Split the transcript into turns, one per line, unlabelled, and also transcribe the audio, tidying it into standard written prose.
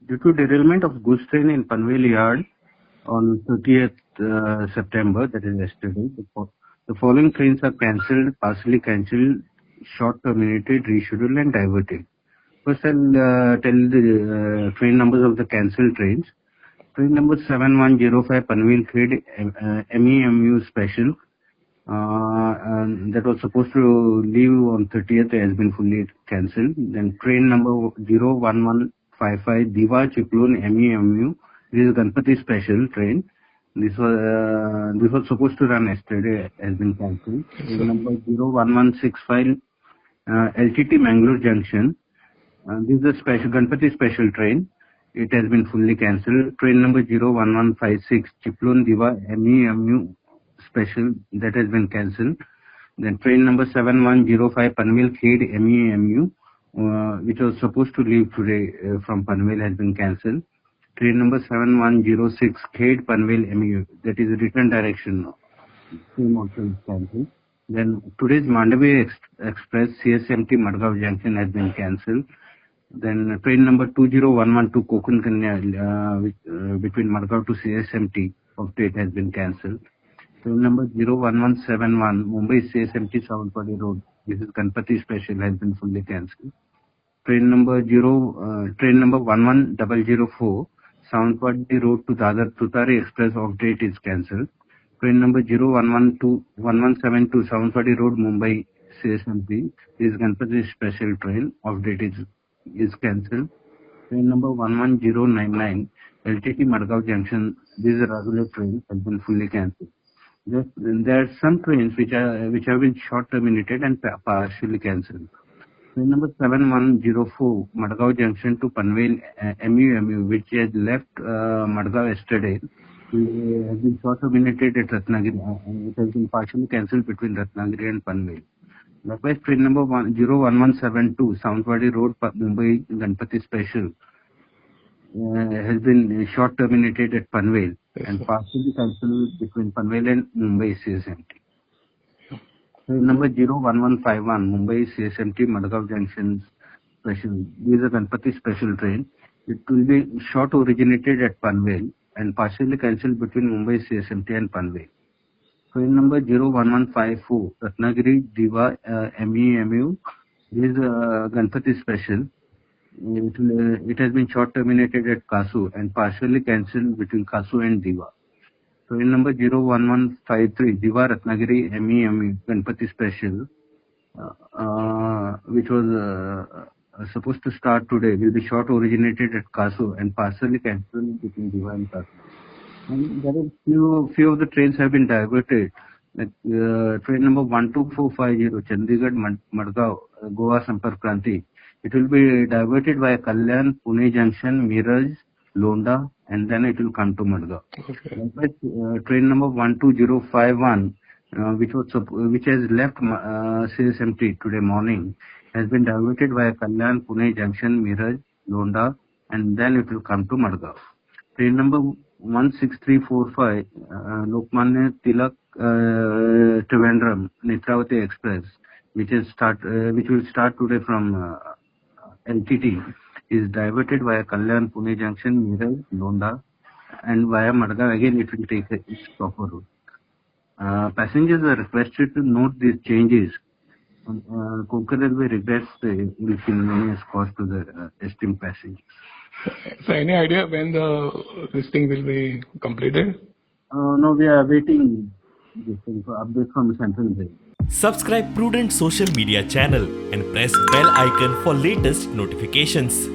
Due to derailment of goods train in Panvel Yard on 30th September, that is yesterday, the following trains are cancelled, partially cancelled, short terminated, rescheduled and diverted. First, I'll tell the train numbers of the cancelled trains. Train number 7105 Panvel-Khed MEMU Special that was supposed to leave on 30th has been fully cancelled. Then train number 01155 Diva Chiklun MEMU. This is Ganpati Special train. This was supposed to run yesterday, has been cancelled. Train number 01165 LTT Mangalore Junction. This is a special Ganpati Special train. It has been fully cancelled. Train number 01156 Chiklun Diva MEMU Special, that has been cancelled. Then train number 7105 Panvel-Khed MEMU, which was supposed to leave today from Panvel, has been cancelled. Train number 7106 Khed Panvel MEU, that is return direction, same also is cancelled. Then today's Mandavi Express CSMT Madgaon Junction has been cancelled. Then train number 20112 Konkani between Madgaon to CSMT of date has been cancelled. Train number 01171 Mumbai CSMT Savantwadi Road, this is Ganpati Special, has been fully cancelled. Train number 11004 Savantwadi Road to Dadar Tutari Express of date is cancelled. Train number 1172 Savantwadi Road Mumbai CSMT is Ganpati Special train of date is cancelled. Train number 11099 LTT Madgaon Junction, this is a regular train, has been fully cancelled. There are some trains which have been short terminated and partially cancelled. Train number 7104 Madgaon Junction to Panvel MEMU, which has left Madgaon yesterday, has been short terminated at Ratnagiri and it has been partially cancelled between Ratnagiri and Panvel. Likewise, train number 01172 Savantwadi Road Mumbai Ganpati Special has been short terminated at Panvel and partially cancelled between Panvel and Mumbai CSMT. Train number 01151 Mumbai CSMT Madgaon Junction Special. This is a Ganpati Special train. It will be short originated at Panvel and partially cancelled between Mumbai CSMT and Panvel. Train number 01154 Ratnagiri Diva MEMU. This is a Ganpati Special. It has been short terminated at Kasu and partially cancelled between Kasu and Diva. Train number 01153 Diva Ratnagiri MEMU Ganpati Special, which was supposed to start today, will be short originated at Kasu and partially cancelled between Diva and Kasu. And there are few of the trains have been diverted. Like train number 12450 Chandigarh Madgaon Goa Sampark Kranti. It will be diverted via Kalyan, Pune Junction, Miraj, Londa, and then it will come to Madgaon. Okay. Train number 12051, which has left CSMT today morning, has been diverted via Kalyan, Pune Junction, Miraj, Londa, and then it will come to Madgaon. Train number 16345, Lokmanya Tilak Trivandrum Netravati Express, which will start today from LTT, is diverted via Kalyan, Pune Junction, Miraj, Londa, and via Madgaon again it will take its proper route. Passengers are requested to note these changes. Konkani Railway regrets the inconvenience caused to the esteemed passengers.
So any idea when this thing will be completed?
No, we are waiting for update from Central Railway.
Subscribe Prudent social media channel and press bell icon for latest notifications.